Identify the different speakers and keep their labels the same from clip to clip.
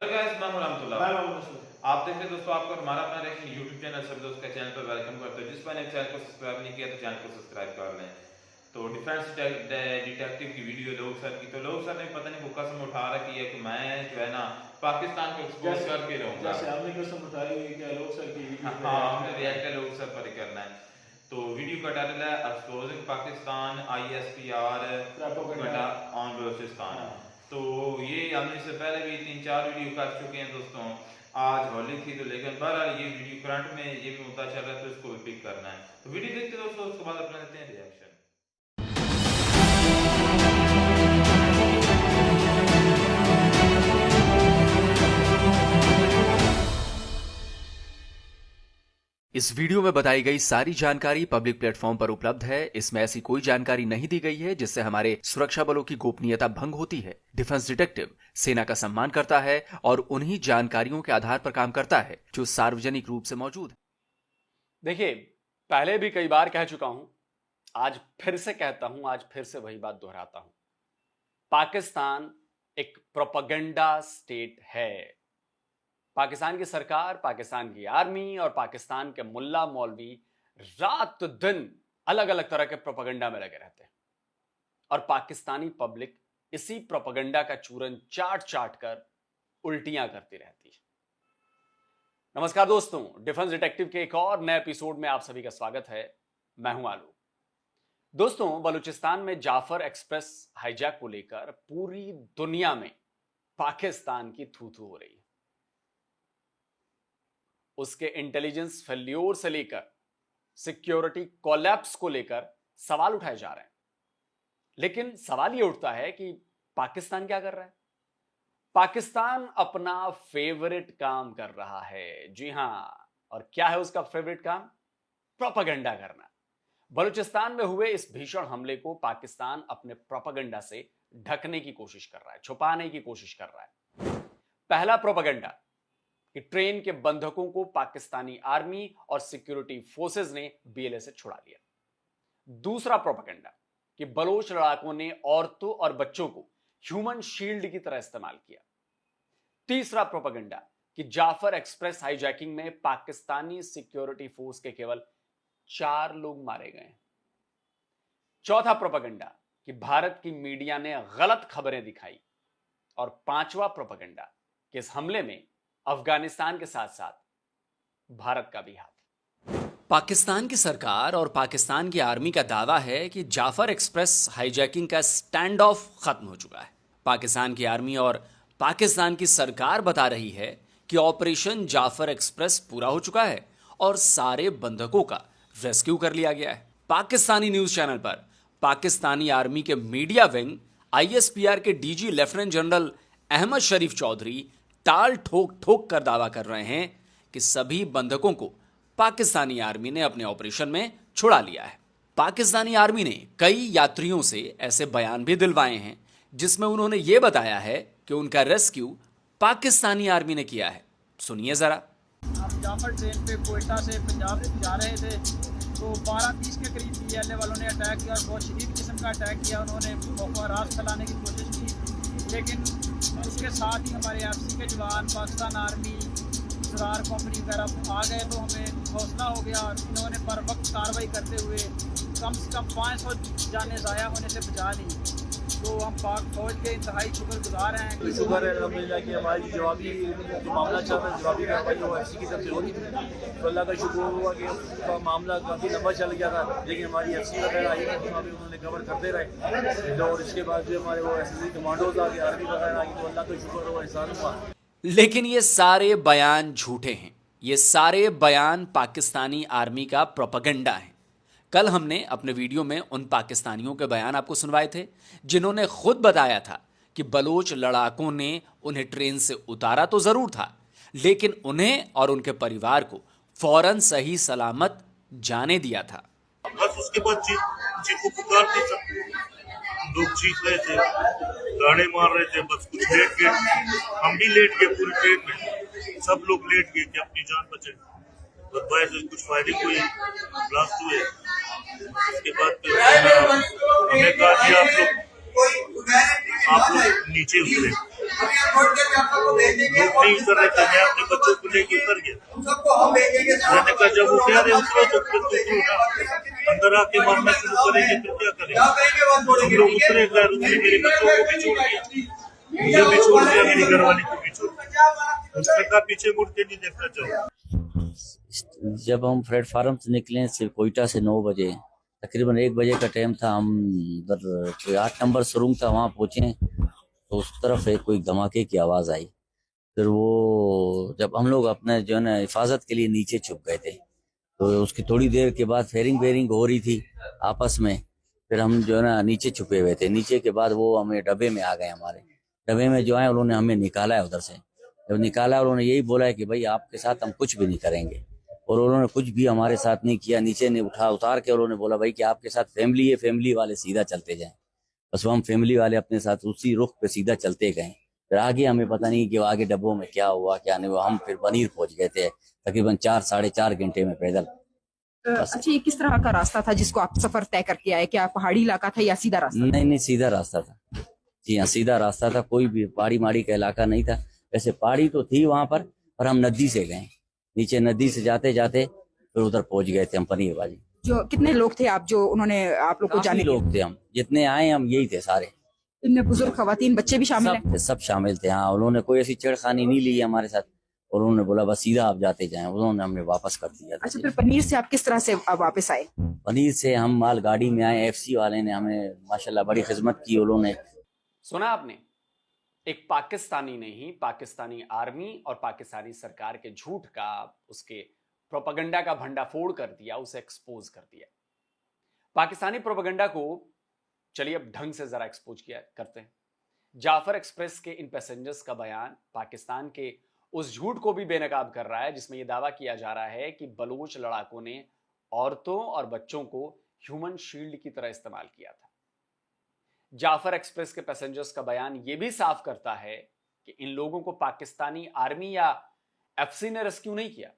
Speaker 1: Hello guys, मैं हूं रहमतुल्लाह। आप देख रहे दोस्तों, आपको हमारा अपना रिएक्शन यूट्यूब चैनल सभी दोस्तों का चैनल पर वेलकम करते हैं। जिस पर ने चैनल को सब्सक्राइब नहीं किया तो चैनल को सब्सक्राइब कर लें। तो डिफेंस डिटेक्टिव की वीडियो लोग सर की, तो लोग सर ने पता नहीं वो कसम उठा रखी है कि मैं जो है ना पाकिस्तान को एक्सपोज करके रहूंगा।
Speaker 2: जैसे आपने कसम उठाई हुई कि लोग सर की वीडियो पे
Speaker 1: हाँ, हमने रिएक्ट लोग सर पर ही करना है। तो वीडियो का टाइटल है exposing Pakistan ISPR on Balochistan. तो ये हमने इससे पहले भी 3-4 वीडियो कर चुके हैं दोस्तों। आज होली थी तो लेकिन बहरहाल ये वीडियो करंट में ये भी मुद्दा चल रहा है तो इसको भी पिक करना है। तो वीडियो देखते दोस्तों, उसके बाद अपना देते हैं रिएक्शन।
Speaker 3: इस वीडियो में बताई गई सारी जानकारी पब्लिक प्लेटफॉर्म पर उपलब्ध है। इसमें ऐसी कोई जानकारी नहीं दी गई है जिससे हमारे सुरक्षा बलों की गोपनीयता भंग होती है। डिफेंस डिटेक्टिव सेना का सम्मान करता है और उन्हीं जानकारियों के आधार पर काम करता है जो सार्वजनिक रूप से मौजूद है।
Speaker 4: देखिए, पहले भी कई बार कह चुका हूं, आज फिर से कहता हूं, आज फिर से वही बात दोहराता हूं। पाकिस्तान एक प्रोपेगेंडा स्टेट है। पाकिस्तान की सरकार, पाकिस्तान की आर्मी और पाकिस्तान के मुल्ला मौलवी रात दिन अलग अलग तरह के प्रोपेगेंडा में लगे रहते हैं और पाकिस्तानी पब्लिक इसी प्रोपेगेंडा का चूरन चाट चाट कर उल्टियां करती रहती है। नमस्कार दोस्तों, डिफेंस डिटेक्टिव के एक और नए एपिसोड में आप सभी का स्वागत है। मैं हूं आलू। दोस्तों, बलूचिस्तान में जाफर एक्सप्रेस हाईजैक को लेकर पूरी दुनिया में पाकिस्तान की थू थू हो रही है। उसके इंटेलिजेंस फेल्योर से लेकर सिक्योरिटी कोलैप्स को लेकर सवाल उठाए जा रहे हैं। लेकिन सवाल यह उठता है कि पाकिस्तान क्या कर रहा है? पाकिस्तान अपना फेवरेट काम कर रहा है। जी हां, और क्या है उसका फेवरेट काम? प्रोपेगेंडा करना। बलूचिस्तान में हुए इस भीषण हमले को पाकिस्तान अपने प्रोपेगेंडा से ढकने की कोशिश कर रहा है, छुपाने की कोशिश कर रहा है। पहला प्रोपेगेंडा कि ट्रेन के बंधकों को पाकिस्तानी आर्मी और सिक्योरिटी फोर्सेस ने BLA से छुड़ा लिया। दूसरा प्रोपेगेंडा कि बलोच लड़ाकों ने औरतों और बच्चों को ह्यूमन शील्ड की तरह इस्तेमाल किया। तीसरा प्रोपेगेंडा कि जाफर एक्सप्रेस हाईजैकिंग में पाकिस्तानी सिक्योरिटी फोर्स के केवल 4 लोग मारे गए। चौथा प्रोपेगेंडा कि भारत की मीडिया ने गलत खबरें दिखाई। और पांचवा प्रोपेगेंडा कि इस हमले में अफगानिस्तान के साथ साथ भारत का भी हाथ। पाकिस्तान की सरकार और पाकिस्तान की आर्मी का दावा है कि जाफर एक्सप्रेस हाईजैकिंग का स्टैंड ऑफ खत्म हो चुका है। पाकिस्तान की आर्मी और पाकिस्तान की सरकार बता रही है कि ऑपरेशन जाफर एक्सप्रेस पूरा हो चुका है और सारे बंधकों का रेस्क्यू कर लिया गया है। पाकिस्तानी न्यूज चैनल पर पाकिस्तानी आर्मी के मीडिया विंग ISPR के DG लेफ्टिनेंट जनरल अहमद शरीफ चौधरी टाल ठोक ठोक कर दावा कर रहे हैं कि सभी बंधकों को पाकिस्तानी आर्मी ने अपने ऑपरेशन में छुड़ा लिया है। पाकिस्तानी आर्मी ने कई यात्रियों से ऐसे बयान भी दिलवाए हैं जिसमें उन्होंने ये बताया है कि उनका रेस्क्यू पाकिस्तानी आर्मी ने किया है। सुनिए जरा।
Speaker 5: हम जाफर ट्रेन पे कोयटा से पंजाब जा रहे थे तो 12:30 के करीब PLA वालों ने अटैक किया, बहुत शदीद किस्म का अटैक किया। उन्होंने खौफ फैलाने की कोशिश की, लेकिन उसके साथ ही हमारे FC के जवान, पाकिस्तान आर्मी, सरार कंपनी वगैरह आ गए तो हमें हौसला हो गया। इन्होंने पर वक्त कार्रवाई करते हुए कम से कम 500 जानें ज़ाया होने से बचा ली। तो हम पाक फौज के इंतहाई शुक्रगुजार हैं।
Speaker 2: तो शुक्र है अल्हम्दुलिल्लाह कि हमारी जवाबी जो मामला चल रहा है, जवाबी कार्रवाई वो FC की तरफ से हो रही थी। तो अल्लाह का शुक्र हुआ कि उसका मामला काफ़ी लंबा चल गया था, लेकिन हमारी FC वगैरह आई है तो अभी उन्होंने कवर करते रहे। और इसके बाद जो हमारे वो SSC कमांडोज आ गए, आर्मी वगैरह आ गई, तो अल्लाह का शुक्र हुआ, एहसान हुआ।
Speaker 3: लेकिन ये सारे बयान झूठे हैं। ये सारे बयान पाकिस्तानी आर्मी का प्रोपेगेंडा है। कल हमने अपने वीडियो में उन पाकिस्तानियों के बयान आपको सुनवाए थे जिन्होंने खुद बताया था कि बलोच लड़ाकों ने उन्हें ट्रेन से उतारा तो जरूर था, लेकिन उन्हें और उनके परिवार को फौरन सही सलामत जाने दिया था।
Speaker 6: बस उसके बाद चीखो पुकार थी, सब लोग चीख रहे थे, गाने मार रहे थे, बस कुछ लेट गए। हम भी लेट गए, पूरी ट्रेन में सब लोग लेट गए कि अपनी जान बचे। बस से कुछ फायरिंग हुई, ब्लास्ट हुए। उसके बाद हमने कहा कि आप लोग आप लोग नीचे उतरे, लोग नहीं उतर रहे थे, मैं अपने बच्चों को लेके उतर गया। मैंने कहा जब वो कह रहे उतरो तो फिर उतरो ना, अंदर आके मारना शुरू करेंगे फिर क्या करेंगे। हम लोग उतरे, खैर उतरे, मेरे बच्चों को भी छोड़ दिया, मुझे भी छोड़ दिया, मेरी घरवाली को भी छोड़ दिया। उसने कहा पीछे मुड़ के नहीं देखना चाहिए।
Speaker 7: जब हम प्लेटफार्म से निकले से कोयटा से 9 बजे, तकरीबन 1 बजे का टाइम था, हम उधर 8 नंबर सुरुंग था, वहाँ पहुँचे तो उस तरफ एक कोई धमाके की आवाज़ आई। फिर वो जब हम लोग अपने जो है ना हिफाजत के लिए नीचे छुप गए थे, तो उसकी थोड़ी देर के बाद फेयरिंग हो रही थी आपस में। फिर हम जो है ना नीचे छुपे हुए थे। नीचे के बाद वो हमें डब्बे में आ गए, हमारे डब्बे में जो आए उन्होंने हमें निकाला है उधर से। जब निकाला उन्होंने यही बोला है कि भाई आपके साथ हम कुछ भी नहीं करेंगे, और उन्होंने कुछ भी हमारे साथ नहीं किया। नीचे ने उतार के उन्होंने बोला भाई कि आपके साथ फैमिली है, फैमिली वाले सीधा चलते जाएं। बस वो हम फैमिली वाले अपने साथ उसी रुख पे सीधा चलते गए। फिर आगे हमें पता नहीं कि आगे डब्बों में क्या हुआ क्या नहीं हुआ। हम फिर बनीर पहुंच गए थे तकरीबन 4-4.5 घंटे में पैदल।
Speaker 8: अच्छा, ये किस तरह का रास्ता था जिसको आप सफर तय करके आए? क्या पहाड़ी इलाका था या सीधा रास्ता?
Speaker 7: नहीं, सीधा रास्ता था। जी हाँ, सीधा रास्ता था, कोई भी पहाड़ी माड़ी का इलाका नहीं था। वैसे पहाड़ी तो थी वहां पर हम नदी से गए। नीचे नदी से जाते जाते फिर उधर पहुंच गए थे हम पनीरबाजी।
Speaker 8: जो कितने लोग थे आप जो उन्होंने आप लोग को जाने
Speaker 7: लोग थे, हम जितने आए हम यही थे सारे।
Speaker 8: इनमें बुजुर्ग, खवातीन, बच्चे भी शामिल हैं?
Speaker 7: सब शामिल थे। हाँ, उन्होंने कोई ऐसी छेड़खानी नहीं ली हमारे साथ, और उन्होंने बोला बस सीधा आप जाते जाएं। उन्होंने हमें वापस कर दिया।
Speaker 8: अच्छा, फिर पनीर से आप किस तरह से अब वापस आए?
Speaker 7: पनीर से हम माल गाड़ी में आए। एफसी वाले ने हमें माशाल्लाह बड़ी खिदमत की उन्होंने।
Speaker 4: सुना आपने, एक पाकिस्तानी ने ही पाकिस्तानी आर्मी और पाकिस्तानी सरकार के झूठ का, उसके प्रोपेगेंडा का भंडाफोड़ कर दिया, उसे एक्सपोज कर दिया। पाकिस्तानी प्रोपेगेंडा को चलिए अब ढंग से जरा एक्सपोज किया करते हैं। जाफर एक्सप्रेस के इन पैसेंजर्स का बयान पाकिस्तान के उस झूठ को भी बेनकाब कर रहा है जिसमें यह दावा किया जा रहा है कि बलूच लड़ाकों ने औरतों और बच्चों को ह्यूमन शील्ड की तरह इस्तेमाल किया था। जाफर एक्सप्रेस के पैसेंजर्स का बयान यह भी साफ करता है कि इन लोगों को पाकिस्तानी आर्मी या एफसी ने रेस्क्यू नहीं किया,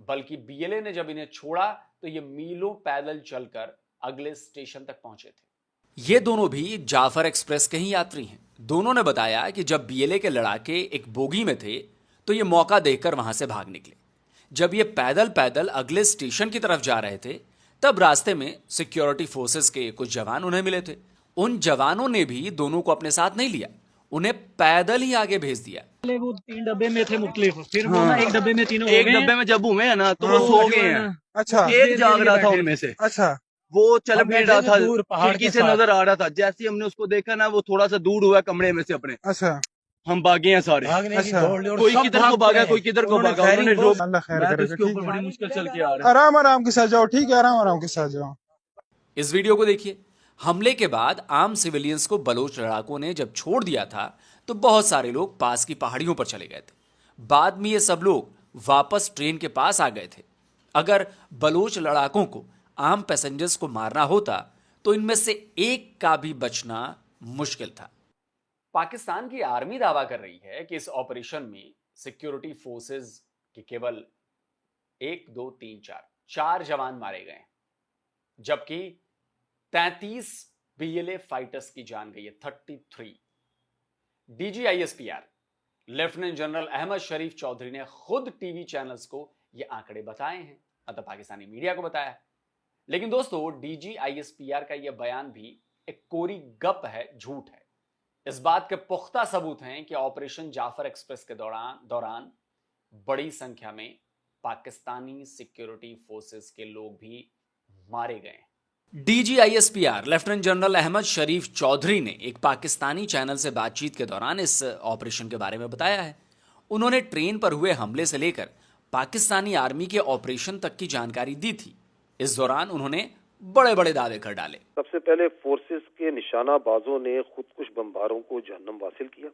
Speaker 4: बल्कि बीएलए ने जब इन्हें छोड़ा तो ये मीलों पैदल चलकर अगले स्टेशन तक पहुंचे थे।
Speaker 3: ये दोनों भी जाफर एक्सप्रेस के ही यात्री हैं। दोनों ने बताया कि जब बीएलए के लड़ाके एक बोगी में थे तो ये मौका देखकर वहां से भाग निकले। जब ये पैदल पैदल अगले स्टेशन की तरफ जा रहे थे तब रास्ते में सिक्योरिटी फोर्सेस के कुछ जवान उन्हें मिले थे। उन जवानों ने भी दोनों को अपने साथ नहीं लिया, उन्हें पैदल ही आगे भेज दिया।
Speaker 2: वो 3 डब्बे में थे मुख्तलिफ, फिर वो ना एक डब्बे में तीनों
Speaker 9: एक डब्बे में जब हुए हैं ना तो वो सो गए हैं।
Speaker 10: अच्छा,
Speaker 9: एक जाग रहा था उनमें से।
Speaker 10: अच्छा,
Speaker 9: वो चल फिर रहा था, खिड़की से नजर आ रहा था। जैसे ही हमने उसको देखा ना, वो थोड़ा सा दूर हुआ कमरे में से अपने।
Speaker 10: अच्छा,
Speaker 9: हम भागे हैं सारे।
Speaker 10: अच्छा,
Speaker 9: कोई किधर को भागा, कोई किधर को भागा। उन्होंने रोक,
Speaker 10: अल्लाह खैर
Speaker 9: मैं तो
Speaker 10: करे।
Speaker 9: इसके ऊपर बड़ी मुश्किल चल के आ रहा।
Speaker 10: आराम के साथ जाओ, ठीक है, आराम के साथ जाओ।
Speaker 3: इस वीडियो को देखिए। हमले के बाद आम सिविलियंस को बलोच लड़ाकों ने जब छोड़ दिया था तो बहुत सारे लोग पास की पहाड़ियों पर चले गए थे। बाद में ये सब लोग वापस ट्रेन के पास आ गए थे। अगर बलोच लड़ाकों को आम पैसेंजर्स को मारना होता तो इनमें से एक का भी बचना मुश्किल था।
Speaker 4: पाकिस्तान की आर्मी दावा कर रही है कि इस ऑपरेशन में सिक्योरिटी फोर्सेस के केवल 1, 2, 3, 4 जवान मारे गए, जबकि 33 बीएलए फाइटर्स की जान गई है। 33। डीजीआईएसपीआर लेफ्टिनेंट जनरल अहमद शरीफ चौधरी ने खुद टीवी चैनल्स को ये आंकड़े बताए हैं, मतलब पाकिस्तानी मीडिया को बताया है। लेकिन दोस्तों, डीजीआईएसपीआर का यह बयान भी एक कोरी गप है, झूठ है। इस बात के पुख्ता सबूत हैं कि ऑपरेशन जाफर एक्सप्रेस के दौरान बड़ी संख्या में पाकिस्तानी सिक्योरिटी फोर्सेस के लोग भी मारे गए।
Speaker 3: डीजीआईएसपीआर लेफ्टिनेंट जनरल अहमद शरीफ चौधरी ने एक पाकिस्तानी चैनल से बातचीत के दौरान इस ऑपरेशन के बारे में बताया है। उन्होंने ट्रेन पर हुए हमले से लेकर पाकिस्तानी आर्मी के ऑपरेशन तक की जानकारी दी थी। इस दौरान उन्होंने बड़े बड़े दावे कर डाले।
Speaker 11: सबसे पहले फोर्सेस के निशानाबाजों ने खुदकुश बमबारों को जहन्नम वासिल किया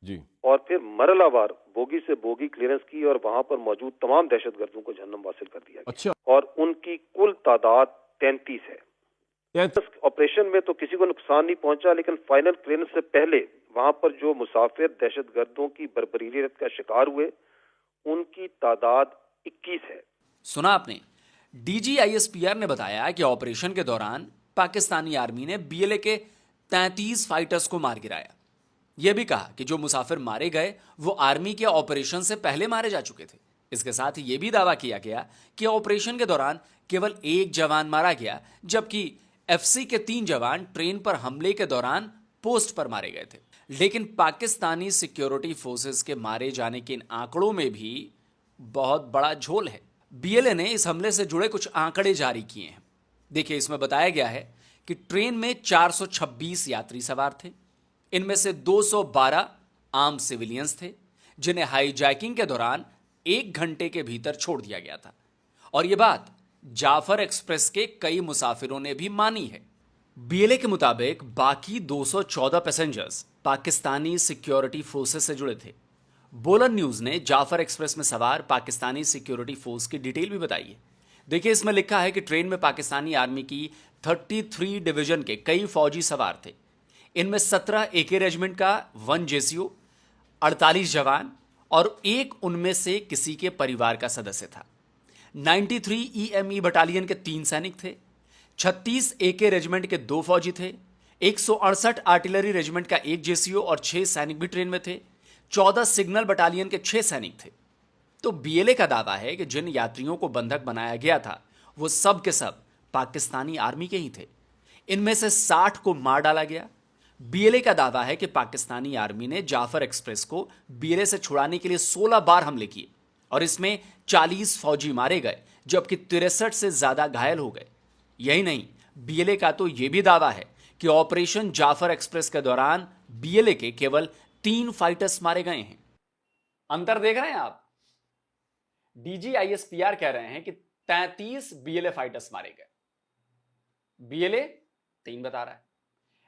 Speaker 12: जी,
Speaker 11: और फिर मरलावार बोगी से बोगी क्लियरेंस की और वहां पर मौजूद तमाम दहशतगर्दों को जहन्नम वासिल कर दिया।
Speaker 12: अच्छा,
Speaker 11: और उनकी कुल तादाद 33 है। ऑपरेशन में तो किसी को नुकसान नहीं पहुंचा, लेकिन फाइनल क्लियरेंस से पहले वहां पर जो मुसाफिर दहशतगर्दों की बर्बरीयत का शिकार हुए उनकी तादाद 21 है।
Speaker 3: सुना आपने। डीजीआईएसपीआर ने बताया कि ऑपरेशन के दौरान पाकिस्तानी आर्मी ने बीएलए के 33 फाइटर्स को मार गिराया। यह भी कहा कि जो मुसाफिर मारे गए वो आर्मी के ऑपरेशन से पहले मारे जा चुके थे। इसके साथ ही यह भी दावा किया गया कि ऑपरेशन के दौरान केवल एक जवान मारा गया, जबकि एफसी के 3 जवान ट्रेन पर हमले के दौरान पोस्ट पर मारे गए थे। लेकिन पाकिस्तानी सिक्योरिटी फोर्सेस के मारे जाने के इन आंकड़ों में भी बहुत बड़ा झोल है। बीएलए ने इस हमले से जुड़े कुछ आंकड़े जारी किए हैं। देखिए, इसमें बताया गया है कि ट्रेन में 426 यात्री सवार थे। इनमें से 212 आम सिविलियंस थे, जिन्हें हाईजैकिंग के दौरान 1 घंटे के भीतर छोड़ दिया गया था। और यह बात जाफर एक्सप्रेस के कई मुसाफिरों ने भी मानी है। बीएलए के मुताबिक बाकी 214 पैसेंजर्स पाकिस्तानी सिक्योरिटी फोर्सेस से जुड़े थे। बोलन न्यूज ने जाफर एक्सप्रेस में सवार पाकिस्तानी सिक्योरिटी फोर्स की डिटेल भी बताई है। देखिए, इसमें लिखा है कि ट्रेन में पाकिस्तानी आर्मी की 33 डिवीजन के कई फौजी सवार थे। इनमें 17 एके रेजिमेंट का 1 जेसीओ, 48 जवान और एक उनमें से किसी के परिवार का सदस्य था। 93 ईएमई बटालियन के 3 सैनिक थे। 36 एके रेजिमेंट के 2 फौजी थे। 168 आर्टिलरी रेजिमेंट का 1 जेसीओ और 6 सैनिक भी ट्रेन में थे। 14 सिग्नल बटालियन के 6 सैनिक थे। तो बीएलए का दावा है कि जिन यात्रियों को बंधक बनाया गया था वो सब के सब पाकिस्तानी आर्मी के ही थे। इनमें से 60 को मार डाला गया। बीएलए का दावा है कि पाकिस्तानी आर्मी ने जाफर एक्सप्रेस को बीएलए से छुड़ाने के लिए 16 बार हमले किए और इसमें 40 फौजी मारे गए, जबकि 63 से ज्यादा घायल हो गए। यही नहीं, बीएलए का तो यह भी दावा है कि ऑपरेशन जाफर एक्सप्रेस के दौरान बीएलए के केवल 3 फाइटर्स मारे गए हैं।
Speaker 4: अंतर देख रहे हैं आप? डीजीआईएसपीआर कह रहे हैं कि 33 बीएलए फाइटर्स मारे गए, बीएलए 3 बता रहा है।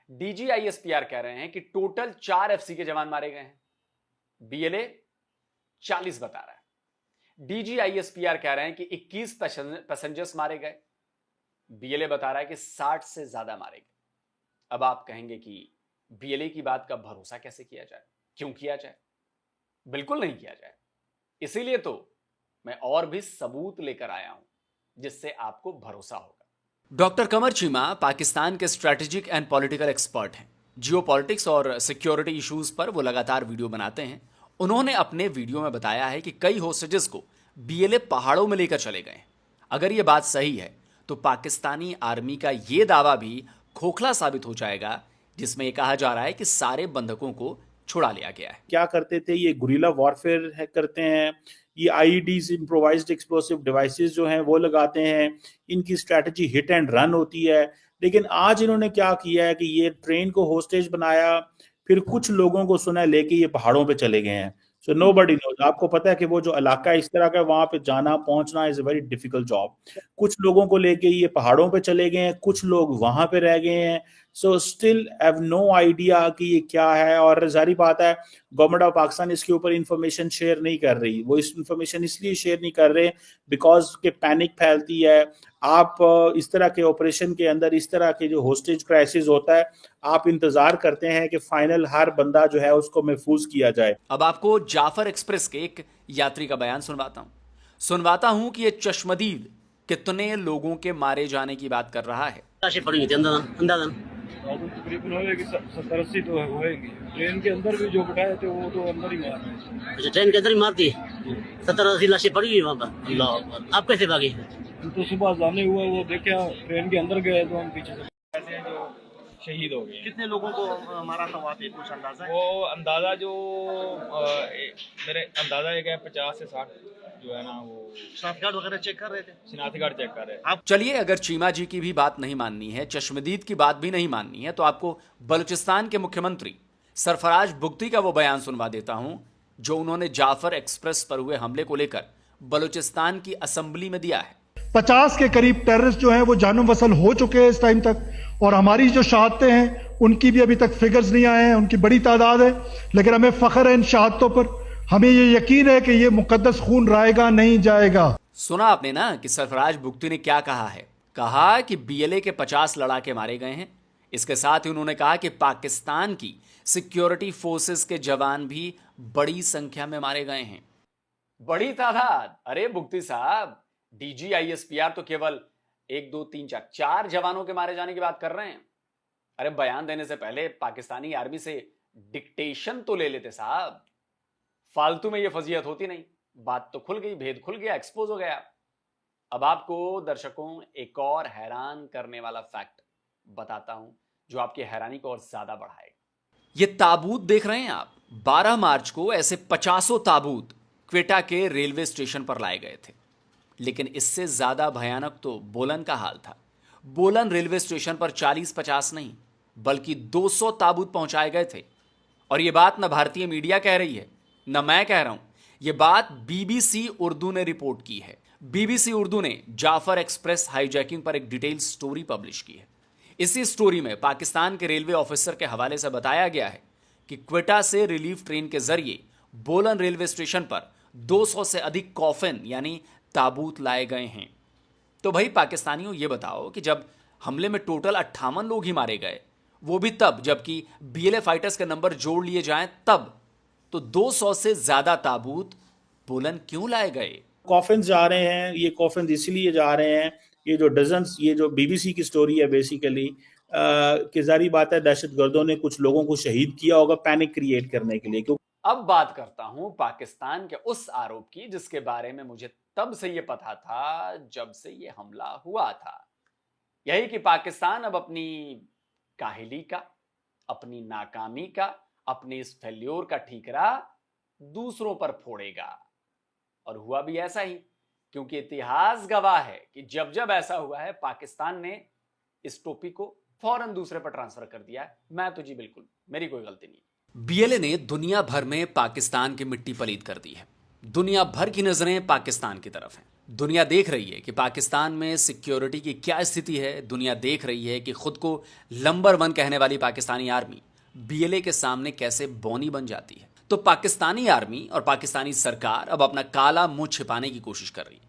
Speaker 4: डीजीआईएसपीआर कह रहे हैं कि टोटल 4 एफसी के जवान मारे गए हैं, बीएलए 40 बता रहा है। डीजीआईएसपीआर कह रहे हैं कि 21 पैसेंजर्स मारे गए, बीएलए बता रहा है कि 60 से ज्यादा मारे गए। अब आप कहेंगे कि बीएलए की बात का भरोसा कैसे किया जाए, क्यों किया जाए? बिल्कुल नहीं किया जाए। इसीलिए तो मैं और भी सबूत लेकर आया हूं जिससे आपको भरोसा होगा।
Speaker 3: डॉक्टर कमर चीमा पाकिस्तान के स्ट्रैटेजिक एंड पॉलिटिकल एक्सपर्ट हैं। जियो पॉलिटिक्स और सिक्योरिटी इश्यूज पर वो लगातार वीडियो बनाते हैं। उन्होंने अपने वीडियो में बताया है कि कई होस्टेजेस को बीएलए पहाड़ों में लेकर चले गए। अगर ये बात सही है तो पाकिस्तानी आर्मी का ये दावा भी खोखला साबित हो जाएगा, जिसमें यह कहा जा रहा है कि सारे बंधकों को छुड़ा लिया गया है।
Speaker 12: क्या करते थे ये गुरिल्ला वॉरफेयर करते हैं, ये आईईडीज इम्प्रोवाइज्ड एक्सप्लोसिव डिवाइसेस जो हैं वो लगाते हैं, इनकी स्ट्रैटेजी हिट एंड रन होती है। लेकिन आज इन्होंने क्या किया है कि ये ट्रेन को होस्टेज बनाया, फिर कुछ लोगों को सुना लेके ये पहाड़ों पे चले गए हैं। So nobody knows. आपको पता है कि वो जो इलाका इस तरह का, वहां पे जाना पहुंचना is a very difficult job. कुछ लोगों को लेके ये पहाड़ों पे चले गए हैं, कुछ लोग वहां पे रह गए हैं। So still have no idea कि ये क्या है। और जारी बात है, गवर्नमेंट ऑफ पाकिस्तान इसके ऊपर इंफॉर्मेशन शेयर नहीं कर रही। वो इस इंफॉर्मेशन इसलिए शेयर नहीं कर रहे बिकॉज के पैनिक फैलती है। आप इस तरह के ऑपरेशन के अंदर इस तरह के जो होस्टेज क्राइसिस होता है, आप इंतजार करते हैं कि फाइनल हर बंदा जो है उसको महफूज किया जाए।
Speaker 3: अब आपको जाफर एक्सप्रेस के एक यात्री का बयान सुनवाता हूं कि ये चश्मदीद कितने लोगों के मारे जाने की बात कर रहा है।
Speaker 2: तकरीबन होगी 70-80 तो होएगी। ट्रेन के अंदर भी जो बिठाए थे वो तो अंदर ही मार रहे थे।
Speaker 13: अच्छा, ट्रेन के अंदर ही मारती? 70-80 लाशें पड़ी हुई वहाँ पर। अल्लाह अकबर। आप कैसे भागे?
Speaker 2: तो सुबह जाने हुआ वो देखा, ट्रेन के अंदर गए तो हम पीछे से ऐसे हैं जो शहीद हो गए।
Speaker 13: कितने लोगों को मारा था वहाँ पे, कुछ अंदाजा है?
Speaker 2: वो अंदाजा जो मेरे अंदाजा एक है 50 से 60 जो है ना, वो
Speaker 13: शनाख्ती कार्ड वगैरह चेक कर रहे थे।
Speaker 2: शनाख्ती कार्ड चेक कर रहे हैं।
Speaker 3: चलिए, अगर चीमा जी की भी बात नहीं माननी है, चश्मदीद की बात भी नहीं माननी है, तो आपको बलूचिस्तान के मुख्यमंत्री सरफराज बुगटी का वो बयान सुनवा देता हूं जो उन्होंने जाफर एक्सप्रेस पर हुए हमले को लेकर बलूचिस्तान की असेंबली में दिया है।
Speaker 14: 50 के करीब टेररिस्ट जो हैं वो जानो वसल हो चुके हैं इस टाइम तक, और हमारी जो शहादतें हैं उनकी भी अभी तक फिगर्स नहीं आए हैं। उनकी बड़ी तादाद है, लेकिन हमें फख्र है इन शहादतों पर। हमें ये यकीन है कि ये मुकद्दस खून रायगा नहीं जाएगा।
Speaker 3: सुना आपने ना कि सरफराज बुगटी ने क्या कहा है। कहा कि बीएलए के 50 लड़ाके मारे गए हैं। इसके साथ ही उन्होंने कहा कि पाकिस्तान की सिक्योरिटी फोर्सेस के जवान भी बड़ी संख्या में मारे गए हैं।
Speaker 4: बड़ी तादाद? अरे बुगटी साहब, डीजीआईएसपीआर तो केवल 1 2 3 4 जवानों के मारे जाने की बात कर रहे हैं। अरे बयान देने से पहले पाकिस्तानी आर्मी से डिक्टेशन तो ले लेते साहब, फालतू में ये फजीयत होती नहीं। बात तो खुल गई, भेद खुल गया, एक्सपोज हो गया। अब आपको दर्शकों एक और हैरान करने वाला फैक्ट बताता हूं जो आपकी हैरानी को और ज्यादा बढ़ाएगा।
Speaker 3: ये ताबूत देख रहे हैं आप, 12 मार्च को ऐसे 50 ताबूत क्वेटा के रेलवे स्टेशन पर लाए गए थे। लेकिन इससे ज्यादा भयानक तो बोलन का हाल था। बोलन रेलवे स्टेशन पर 40-50 नहीं बल्कि 200 ताबूत पहुंचाए गए थे। और यह बात न भारतीय मीडिया कह रही है न मैं कह रहा हूं, यह बात बीबीसी उर्दू ने रिपोर्ट की है। बीबीसी उर्दू ने जाफर एक्सप्रेस हाईजैकिंग पर एक डिटेल स्टोरी पब्लिश की है। इसी स्टोरी में पाकिस्तान के रेलवे ऑफिसर के हवाले से बताया गया है कि क्वेटा से रिलीफ ट्रेन के जरिए बोलन रेलवे स्टेशन पर 200 से अधिक कॉफिन यानी ताबूत लाए गए हैं। तो भाई पाकिस्तानियों ये बताओ कि जब हमले में टोटल 58 लोग ही मारे गए, वो भी तब जबकि बीएलए फाइटर्स के नंबर जोड़ लिए जाएं तब, तो 200 से ज्यादा ताबूत बोलन क्यों लाए गए?
Speaker 12: कॉफिन जा रहे हैं, ये कॉफिन इसलिए जा रहे हैं, ये जो डजन्स, ये जो बीबीसी की स्टोरी है बेसिकली कि जारी बात है दहशतगर्दों ने कुछ लोगों को शहीद किया होगा पैनिक क्रिएट करने के लिए।
Speaker 4: अब बात करता हूं पाकिस्तान के उस आरोप की जिसके बारे में मुझे तब से ये पता था जब से ये हमला हुआ था, यही कि पाकिस्तान अब अपनी काहिली का, अपनी नाकामी का, अपनी इस फेल्योर का ठीकरा दूसरों पर फोड़ेगा। और हुआ भी ऐसा ही, क्योंकि इतिहास गवाह है कि जब जब ऐसा हुआ है पाकिस्तान ने इस टोपी को फौरन दूसरे पर ट्रांसफर कर दिया है। मैं तो जी बिल्कुल, मेरी कोई गलती नहीं।
Speaker 3: बीएलए ने दुनिया भर में पाकिस्तान की मिट्टी पलीद कर दी है। दुनिया भर की नजरें पाकिस्तान की तरफ हैं। दुनिया देख रही है कि पाकिस्तान में सिक्योरिटी की क्या स्थिति है। दुनिया देख रही है कि खुद को नंबर 1 कहने वाली पाकिस्तानी आर्मी बीएलए के सामने कैसे बौनी बन जाती है। तो पाकिस्तानी आर्मी और पाकिस्तानी सरकार अब अपना काला मुंह छिपाने की कोशिश कर रही है।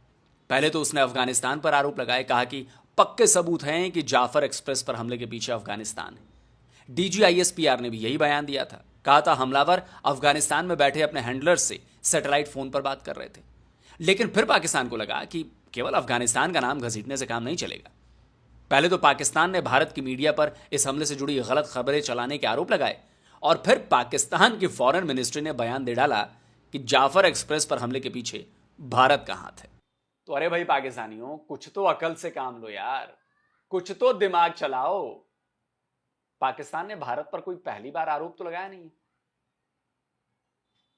Speaker 3: पहले तो उसने अफगानिस्तान पर आरोप लगाए, कहा कि पक्के सबूत हैं कि जाफर एक्सप्रेस पर हमले के पीछे अफगानिस्तान है। डीजीआईएसपीआर ने भी यही बयान दिया था, कहा था हमलावर अफगानिस्तान में बैठे अपने हैंडलर्स से सैटेलाइट फोन पर बात कर रहे थे। लेकिन फिर पाकिस्तान को लगा कि केवल अफगानिस्तान का नाम घसीटने से काम नहीं चलेगा। पहले तो पाकिस्तान ने भारत की मीडिया पर इस हमले से जुड़ी गलत खबरें चलाने के आरोप लगाए और फिर पाकिस्तान की फॉरेन मिनिस्ट्री ने बयान दे डाला कि जाफर एक्सप्रेस पर हमले के पीछे भारत का हाथ है।
Speaker 4: तो अरे भाई पाकिस्तानियों, कुछ तो अकल से काम लो यार, कुछ तो दिमाग चलाओ। पाकिस्तान ने भारत पर कोई पहली बार आरोप तो लगाया नहीं।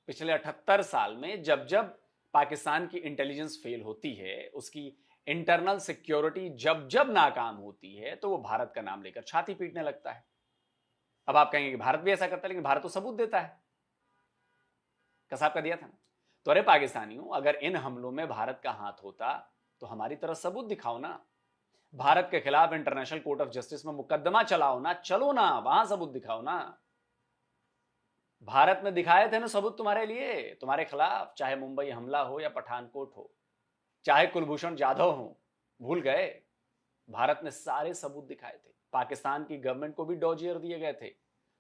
Speaker 4: पिछले 78 साल में जब जब पाकिस्तान की इंटेलिजेंस फेल होती है, उसकी इंटरनल सिक्योरिटी जब जब नाकाम होती है, तो वो भारत का नाम लेकर छाती पीटने लगता है। अब आप कहेंगे कि भारत भी ऐसा करता है, लेकिन भारत तो सबूत देता है। कसाब का दिया था ना। तो अरे पाकिस्तानियों, अगर इन हमलों में भारत का हाथ होता तो हमारी तरफ सबूत दिखाओ ना। भारत के खिलाफ इंटरनेशनल कोर्ट ऑफ जस्टिस में मुकदमा चलाओ ना, चलो ना, वहां सबूत दिखाओ ना। भारत में दिखाए थे ना सबूत तुम्हारे लिए, तुम्हारे खिलाफ, चाहे मुंबई हमला हो या पठानकोट हो, चाहे कुलभूषण जाधव हो, भूल गए? भारत ने सारे सबूत दिखाए थे। पाकिस्तान की गवर्नमेंट को भी डॉजियर दिए गए थे।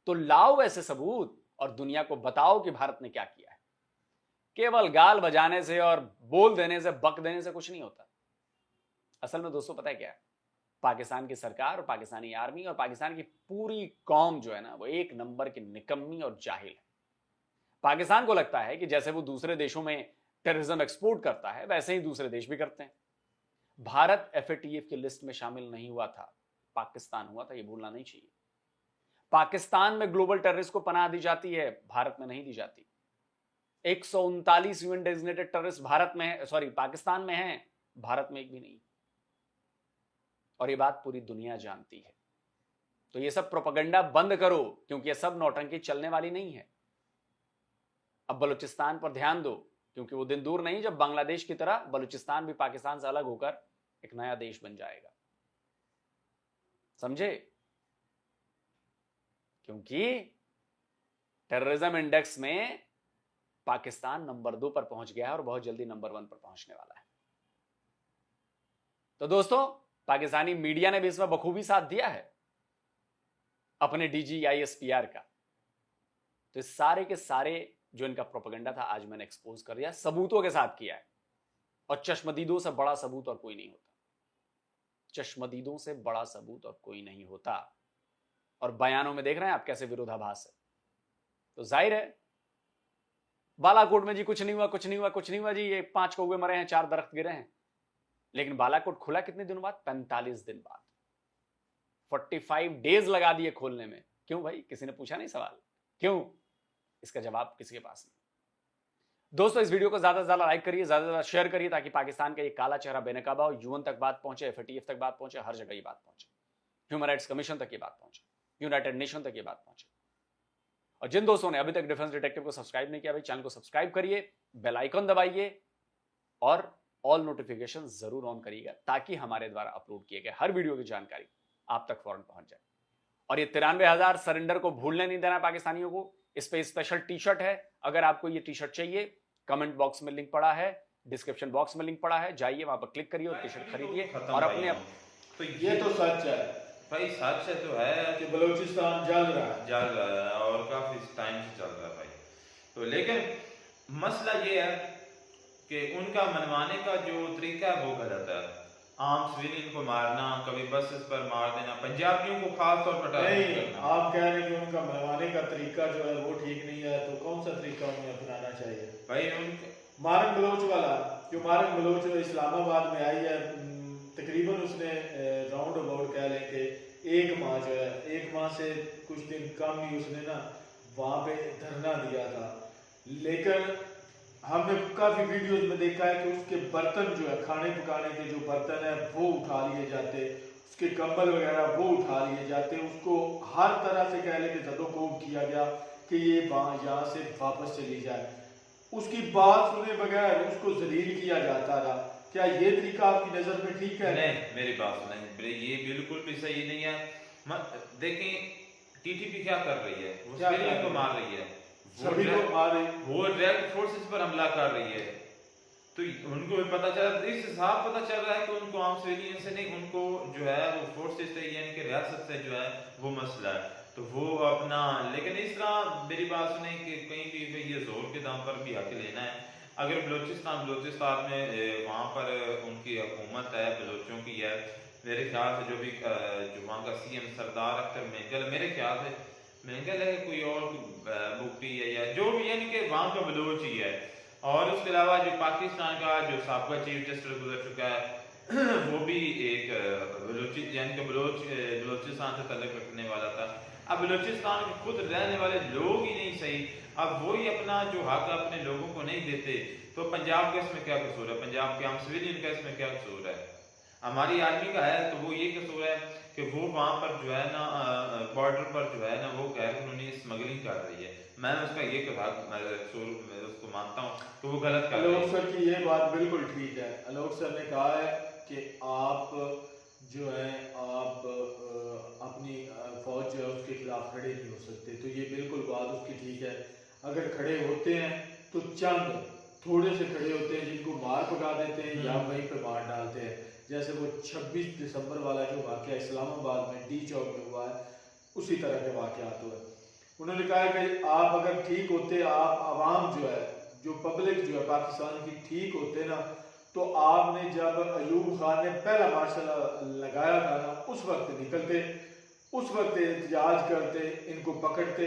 Speaker 4: तो लाओ ऐसे सबूत और दुनिया को बताओ कि भारत ने क्या किया है। केवल गाल बजाने से और बोल देने से, बक देने से कुछ नहीं होता। असल में दोस्तों पता है क्या है? पाकिस्तान की सरकार और पाकिस्तानी आर्मी और पाकिस्तान की पूरी कौम जो है ना, वो एक नंबर की निकम्मी और जाहिल है। पाकिस्तान को लगता है कि जैसे वो दूसरे देशों में टेररिज्म एक्सपोर्ट करता है, वैसे ही दूसरे देश भी करते हैं। भारत एफएटीएफ की लिस्ट में शामिल नहीं हुआ था, पाकिस्तान हुआ था, ये भूलना नहीं चाहिए। पाकिस्तान में ग्लोबल टेररिस्ट को पनाह दी जाती है, भारत में नहीं दी जाती। 139 यूएन डेजिग्नेटेड टेररिस्ट भारत में है, सॉरी पाकिस्तान में है, भारत में एक भी नहीं। और ये बात पूरी दुनिया जानती है। तो ये सब प्रोपेगेंडा बंद करो, क्योंकि ये सब नौटंकी चलने वाली नहीं है। अब बलूचिस्तान पर ध्यान दो, क्योंकि वो दिन दूर नहीं जब बांग्लादेश की तरह बलूचिस्तान भी पाकिस्तान से अलग होकर एक नया देश बन जाएगा। समझे? क्योंकि टेररिज्म इंडेक्स में पाकिस्तान नंबर 2 पर पहुंच गया है और बहुत जल्दी नंबर 1 पर पहुंचने वाला है। तो दोस्तों, पाकिस्तानी मीडिया ने भी इसमें बखूबी साथ दिया है अपने डीजीआईएसपीआर का। तो इस सारे के सारे जो इनका प्रोपेगेंडा था, आज मैंने एक्सपोज कर दिया, सबूतों के साथ किया है। और चश्मदीदों से बड़ा सबूत और कोई नहीं होता। चश्मदीदों से बड़ा सबूत और कोई नहीं होता। और बयानों में देख रहे हैं आप कैसे विरोधाभास है। तो जाहिर है बालाकोट में जी कुछ नहीं हुआ, कुछ नहीं हुआ, कुछ नहीं हुआ जी, ये 5 कौवे मरे हैं, 4 दरख्त गिरे हैं। लेकिन बालाकोट खुला कितने दिनों बाद? 45 दिन बाद। 45 डेज लगा दिए खोलने में। क्यों भाई? किसी ने पूछा नहीं सवाल क्यों? इसका जवाब किसी के पास नहीं। दोस्तों इस वीडियो को ज्यादा से ज्यादा लाइक करिए, ज्यादा से ज्यादा शेयर करिए, ताकि पाकिस्तान का ये काला चेहरा बेनकाब हो, यूएन तक बात पहुंचे, FATF तक बात पहुंचे, हर जगह ये बात पहुंचे, ह्यूमन राइट्स कमीशन तक ये बात पहुंचे, यूनाइटेड नेशन तक ये बात पहुंचे। और जिन दोस्तों ने अभी तक डिफेंस डिटेक्टिव को सब्सक्राइब नहीं किया भाई, चैनल को सब्सक्राइब करिए, बेल आइकन दबाइए और ऑल नोटिफिकेशन जरूर ऑन करिएगा, ताकि हमारे द्वारा अपलोड किए गए हर वीडियो की जानकारी आप तक फौरन पहुंच जाए। और ये 93,000 सरेंडर को भूलने नहीं देना पाकिस्तानियों को। इस पे स्पेशल टी शर्ट है, अगर आपको ये टी शर्ट चाहिए कमेंट बॉक्स में लिंक पड़ा है, डिस्क्रिप्शन बॉक्स में लिंक पड़ा है, जाइए वहां पर क्लिक करिए और टी शर्ट खरीदिए। और अपने
Speaker 12: तो ये तो सच है
Speaker 1: भाई, सच है तो है
Speaker 12: कि बलूचिस्तान जल रहा
Speaker 1: है और काफी टाइम से चल रहा है भाई। तो लेकिन मसला ये है कि उनका मनवाने का जो तरीका है वो गलत है। आम सिविलियन को मारना, कभी बसेस पर मार देना, पंजाबियों को खास तौर पर
Speaker 12: नहीं। आप कह रहे हैं कि उनका मनवाने का तरीका जो है वो ठीक नहीं है, तो कौन सा तरीका उन्हें अपनाना चाहिए
Speaker 1: भाई? उनके
Speaker 12: मारन बलोच वाला, जो मारन बलोच इस्लामाबाद में आई है, तकरीबन उसने राउंड अबाउट कह लें कि 1 माह जो है, 1 माह से कुछ दिन कम ही उसने ना वहाँ पे धरना दिया था। लेकिन हमने काफ़ी वीडियोस में देखा है कि उसके बर्तन जो है, खाने पकाने के जो बर्तन है वो उठा लिए जाते, उसके कंबल वगैरह वो उठा लिए जाते, उसको हर तरह से कह लें कि जदोकोब किया गया कि ये यहाँ से वापस चली जाए। उसकी बात सुने बगैर उसको जलील किया जाता रहा। क्या ये तरीका आपकी नज़र में ठीक है?
Speaker 1: नहीं, मेरी बात सुने, ये बिल्कुल भी सही नहीं है। देखें TTP क्या कर रही है, वो सिविलियन को मार रही है,
Speaker 12: सभी को मार रही,
Speaker 1: वो डायरेक्ट फोर्सेस पर हमला कर रही है। तो उनको भी पता चल रहा है, इस हिसाब पता चल रहा है कि उनको आम सिविलियन से नहीं, उनको जो है वो फोर्सेस से यानी कि रियासत से जो है वो मसला है। तो वो अपना, लेकिन इस तरह मेरी बात सुने कि कहीं भी ये जोर के दाम पर भी हक लेना है। अगर बलूचिस्तान में वहाँ पर उनकी हुकूमत है, बलोचों की है, मेरे ख्याल से जो भी जो वहाँ का CM सरदार अख्तर मेंगल, मेरे ख्याल से मेंगल है, कोई और मुफ्ती है या जो भी, यानी कि वहाँ का बलोच ही है। और उसके अलावा जो पाकिस्तान का जो साबका चीफ जस्टिस गुजर चुका है वो भी एक यानी कि बलोचिस्तान से तल्लुक़ रखने वाला था। अब बलूचिस्तान के खुद रहने वाले लोग ही नहीं सही, अब वो ही अपना जो हक अपने लोगों को नहीं देते, तो पंजाब का इसमें क्या कसूर है? पंजाब के आम सिविलियन का इसमें क्या कसूर है? हमारी आर्मी का है तो वो ये कसूर है कि वो वहाँ पर जो है ना बॉर्डर पर जो है ना वो गैर कानूनी स्मगलिंग कर रही है। मैं उसका ये कसूर उसको मानता हूँ कि वो गलत कर रही है।
Speaker 12: आलोक सर की ये बात बिल्कुल ठीक है। आलोक सर ने कहा है कि आप जो है आप अपनी फौज जो है उसके खिलाफ खड़े नहीं हो सकते, तो ये बिल्कुल बात उसकी ठीक है। अगर खड़े होते हैं तो चंद थोड़े से खड़े होते हैं जिनको मार पका देते हैं या वहीं पे मार डालते हैं। जैसे वो 26 दिसंबर वाला जो वाक़या इस्लामाबाद में D चौक में हुआ है, उसी तरह के वाक़यात हुए। उन्होंने कहा कि आप अगर ठीक होते, आप आवाम जो है, जो पब्लिक जो है पाकिस्तान की ठीक होते ना, तो आपने जब अयूब खान ने पहला मार्शल लगाया था ना, उस वक्त निकलते, उस वक्त एहतजाज करते, इनको पकड़ते,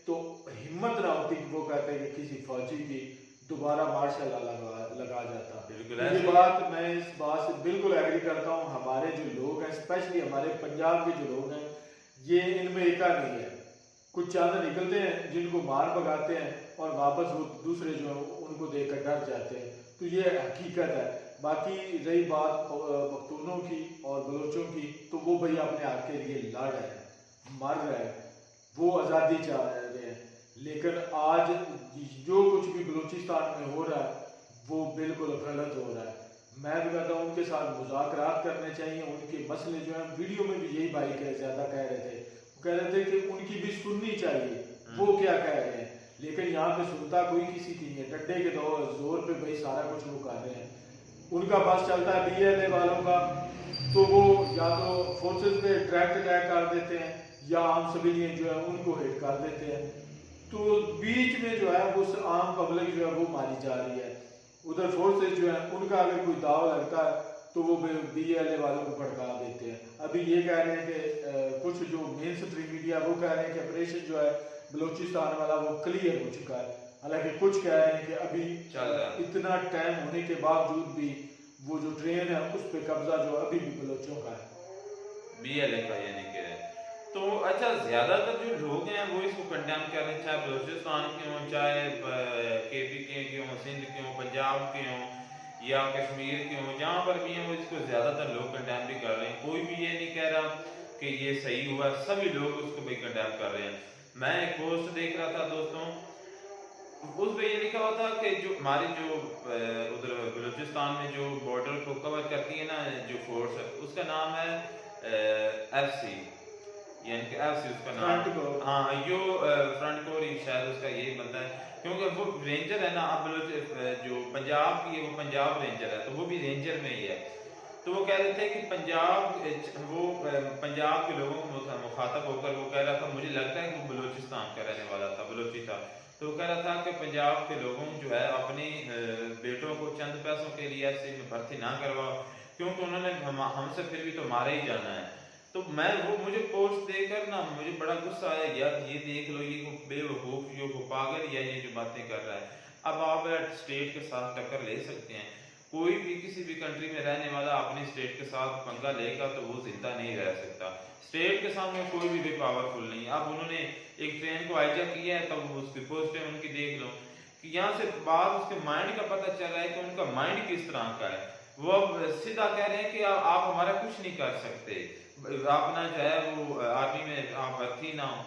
Speaker 12: तो हिम्मत ना होती कि वो कहते कि किसी फौजी की दोबारा मार्शल लगा जाता। ये बात मैं इस बात से बिल्कुल एग्री करता हूँ। हमारे जो लोग हैं, स्पेशली हमारे पंजाब के जो लोग हैं, ये इनमें एका नहीं है। कुछ चंद निकलते हैं जिनको मार भगाते हैं और वापस वो दूसरे जो उनको देखकर डर जाते हैं, तो ये हकीकत है। बाकी रही बात पख्तूनों की और बलोचों की, तो वो भाई अपने हक के लिए लड़ रहे हैं, मर रहे हैं, वो आज़ादी चाह रहे हैं। लेकिन आज जो कुछ भी बलूचिस्तान में हो रहा है वो बिल्कुल गलत हो रहा है। मैं तो कहता हूँ उनके साथ मुज़ाकरात करने चाहिए। उनके मसले जो हैं, वीडियो में भी यही भाई ज़्यादा कह रहे थे, वो कह रहे थे कि उनकी भी सुननी चाहिए वो क्या कह रहे हैं, लेकिन यहाँ पे सुनता कोई किसी की नहीं है। डंडे के जोर पे भाई सारा कुछ वो कर रहे हैं। उनका बस चलता है BLA वालों का, तो वो या तो फोर्सेस पे डायरेक्ट अटैक कर देते हैं या आम सिविलियन जो है उनको हिट कर देते हैं। तो बीच में जो है वो आम पब्लिक जो है वो मारी जा रही है। उधर फोर्सेस जो है उनका अगर कोई दाव लगता है
Speaker 15: तो वो BLA वालों को भड़का देते हैं। अभी ये कह रहे हैं कि कुछ जो मेन स्ट्रीम मीडिया वो कह रहे हैं कि ऑपरेशन जो है बलूचिस्तान वाला वो क्लियर हो चुका है, हालांकि कुछ कह रहे हैं कि अभी इतना टाइम होने के बावजूद भी वो जो ट्रेन है उस पर कब्जा जो अभी भी बलोचों का है,
Speaker 1: BLA का यानी कि। तो अच्छा, ज्यादातर जो लोग हैं वो इसको कंडेम कर रहे हैं, चाहे बलूचिस्तान के हों, चाहे KP के हों, सिंध के हों, पंजाब के हों या कश्मीर के हों, जहाँ पर भी हैं वो इसको ज्यादातर लोग कंडेम भी कर रहे हैं। कोई भी ये नहीं कह रहा कि ये सही हुआ, सभी लोग उसको भी कंडेम कर रहे हैं। मैं एक पोस्ट देख रहा था दोस्तों, उस पे ये लिखा हुआ था कि जो हमारी जो उधर बलूचिस्तान में जो बॉर्डर को कवर करती है ना जो फोर्स है, उसका नाम है FC, यानी कि FC उसका नाम, हाँ यो फ्रंट कोर ही शायद उसका यही बनता है, क्योंकि वो रेंजर है ना। अब जो पंजाब की है वो पंजाब रेंजर है, तो वो भी रेंजर में ही है। तो वो कह रहे थे कि पंजाब के लोगों को मुखातब होकर वो कह रहा था, मुझे लगता है कि वो बलूचिस्तान का रहने वाला था, बलूची था। तो वो कह रहा था कि पंजाब के लोगों जो है अपनी बेटों को चंद पैसों के लिए ऐसे में भर्ती ना करवाओ, क्योंकि उन्होंने हमसे फिर भी तो मारे ही जाना है। तो मुझे पोस्ट देकर ना मुझे बड़ा गुस्सा आया, यार ये देख लो, ये बेवकूफ़, ये पागल या ये जो बातें कर रहा है। अब आप स्टेट के साथ टक्कर ले सकते हैं, कोई भी किसी भी कंट्री में रहने वाला अपनी स्टेट के साथ पंगा लेगा तो वो जिंदा नहीं रह सकता। स्टेट के सामने कोई भी पावरफुल नहीं है। अब उन्होंने एक ट्रेन को हाईजैक किया है, तब उसकी पोस्टें उनकी देख लो कि यहाँ से बात उसके माइंड का पता चल रहा है कि उनका माइंड किस तरह का है। वो अब सीधा कह रहे हैं कि आप हमारा कुछ नहीं कर सकते, अपना जो है वो आर्मी में आप भर्ती ना हो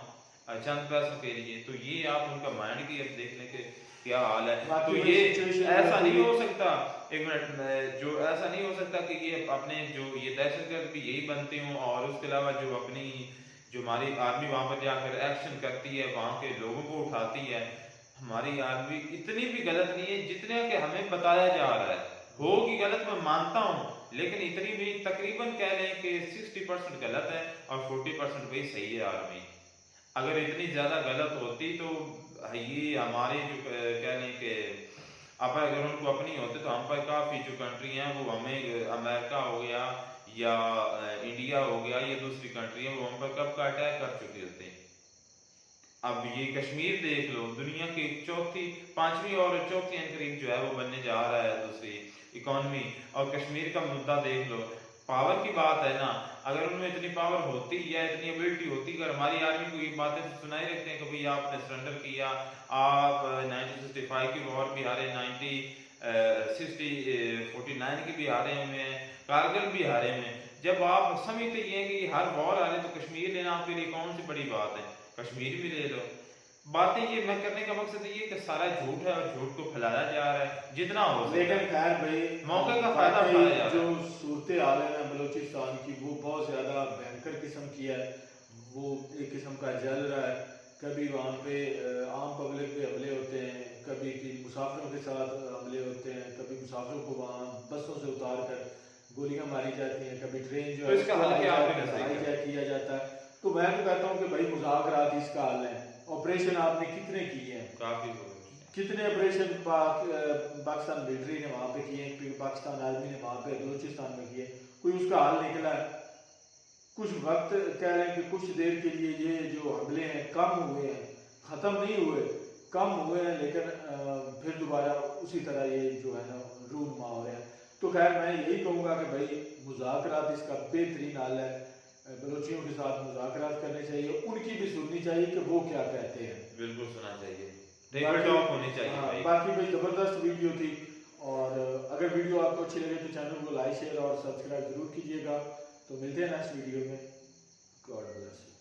Speaker 1: चंद पैसों के लिए। तो ये आप उनका माइंड की अब देखने के क्या हाल है। तो ये ऐसा नहीं हो सकता, एक मिनट, जो ऐसा नहीं हो सकता कि ये अपने जो ये दहशतगर्द भी यही बनते हों, और उसके अलावा जो अपनी जो हमारी आर्मी वहाँ पर जाकर एक्शन करती है, वहाँ के लोगों को उठाती है। हमारी आर्मी इतनी भी गलत नहीं है जितने कि हमें बताया जा रहा है। होगी गलत मैं मानता हूँ, लेकिन इतनी भी तकरीबन कह लें कि 60% गलत है और 40% भाई सही है आर्मी। अगर इतनी ज़्यादा गलत होती तो ये हमारे जो कह लें कि अब अगर उनको अपनी होते तो हम पर काफ़ी जो कंट्री हैं वो हमें, अमेरिका हो गया या इंडिया हो गया या दूसरी कंट्री है, वो हम पर कब का अटैक कर चुके होते हैं। अब ये कश्मीर देख लो, दुनिया की पांचवी और चौथी करीब जो है वो बनने जा रहा है दूसरी इकोनॉमी, और कश्मीर का मुद्दा देख लो। पावर की बात है ना, अगर उनमें इतनी पावर होती या इतनी एबिलिटी होती, अगर हमारी आर्मी को ये बातें सुनाई रखते हैं कि भाई आपने सरेंडर किया, आप 1965 की वॉर भी हारे, 49 की भी हारे हुए हैं, कारगिल भी हारे हुए हैं। जब आप समझते हैं कि हर वॉर हारे तो कश्मीर लेना आपके लिए कौन सी बड़ी बात है, कश्मीर भी ले लो। बातें ये मैं करने का मकसद ये कि सारा झूठ है और झूठ को फैलाया जा रहा है जितना हो सके।
Speaker 15: लेकिन खैर भाई
Speaker 1: मौके का फायदा उठाया जा रहा है।
Speaker 15: जो सूरत हाल है ना बलूचिस्तान की, वो बहुत ज़्यादा भयंकर किस्म की है। वो एक किस्म का जल रहा है। कभी वहाँ पे आम पब्लिक पे हमले होते हैं, कभी मुसाफिरों के साथ हमले होते हैं, कभी मुसाफिरों को वहाँ बसों से उतार कर गोलियाँ मारी जाती हैं, कभी ट्रेन जो है हाईजैक किया जाता है। तो मैं तो कहता हूँ कि भाई मुज़ाकरात इसका हल है। ऑपरेशन आपने कितने किए हैं,
Speaker 1: काफी
Speaker 15: कितने ऑपरेशन पाकिस्तान मिलिट्री ने वहाँ पे किए, पाकिस्तान आर्मी ने वहाँ पे बलूचिस्तान में किए, कोई उसका हल निकला है? कुछ वक्त कह रहे हैं कि कुछ देर के लिए ये जो हमले हैं कम हुए हैं, ख़त्म नहीं हुए, कम हुए हैं, लेकिन फिर दोबारा उसी तरह ये जो है ना रूनमा हो रहे हैं। तो खैर मैं यही कहूँगा कि भाई मुज़ाकरात इसका बेहतरीन हल है। बलोचियों के साथ मुज़ाकरात करने चाहिए, उनकी भी सुननी चाहिए कि वो क्या कहते हैं।
Speaker 1: बिल्कुल सुनना चाहिए, टेबल टॉक होनी चाहिए।
Speaker 15: बाकी भाई ज़बरदस्त वीडियो थी, और अगर वीडियो आपको अच्छी लगे तो चैनल को लाइक शेयर और सब्सक्राइब जरूर कीजिएगा। तो मिलते हैं नेक्स्ट वीडियो में। God bless you.